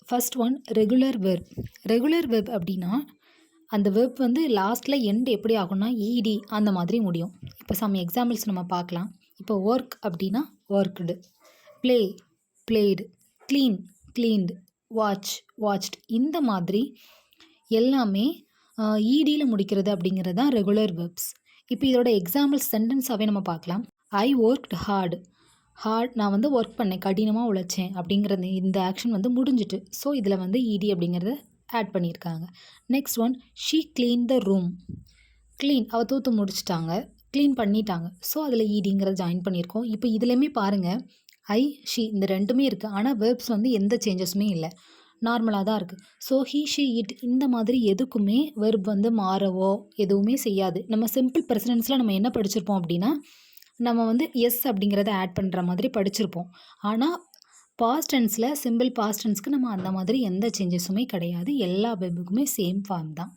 First one regular verb. Regular verb அப்படின்னா அந்த verb வந்து லாஸ்ட்டில் எண்ட் எப்படி ஆகும்னா ஈடி அந்த மாதிரி முடியும். இப்போ சம் எக்ஸாம்பிள்ஸ் நம்ம பார்க்கலாம். இப்போ ஒர்க் அப்படின்னா worked, play blade, clean cleaned, watch watched. இந்த மாதிரி எல்லாமே ஈடியில் முடிக்கிறது அப்படிங்கிறது தான் ரெகுலர் வெர்ப்ஸ். இப்போ இதோட எக்ஸாம்பிள் சென்டென்ஸாகவே நம்ம பார்க்கலாம். ஐ ஒர்க்டு ஹார்டு. நான் வந்து ஒர்க் பண்ணேன், கடினமாக உழைச்சேன் அப்படிங்கிறது இந்த ஆக்ஷன் வந்து முடிஞ்சிட்டு. ஸோ இதில் வந்து ஈடி அப்படிங்கிறத ஆட் பண்ணியிருக்காங்க. Next one she clean the room. Clean அவள் தூத்து முடிச்சிட்டாங்க, க்ளீன் பண்ணிட்டாங்க. ஸோ அதில் ஈடிங்கிறத ஜாயின் பண்ணியிருக்கோம். இப்போ இதுலேயுமே பாருங்கள் ஐ ஷீ இந்த ரெண்டுமே இருக்குது. ஆனால் வேர்ப்ஸ் வந்து எந்த சேஞ்சஸுமே இல்லை, நார்மலாக தான் இருக்குது. ஸோ ஹீ ஷீ இட் இந்த மாதிரி எதுக்குமே வெர்ப் வந்து மாறவோ எதுவுமே செய்யாது. நம்ம சிம்பிள் ப்ரெசன்டென்ஸில் நம்ம என்ன படிச்சிருப்போம் அப்படின்னா நம்ம வந்து எஸ் அப்படிங்கிறத ஆட் பண்ணுற மாதிரி படிச்சிருப்போம். ஆனால் பாஸ்ட் டென்ஸில் சிம்பிள் பாஸ்ட் டென்ஸ்க்கு நம்ம அந்த மாதிரி எந்த சேஞ்சஸுமே கிடையாது. எல்லா வெர்புக்குமே சேம் ஃபார்ம் தான்.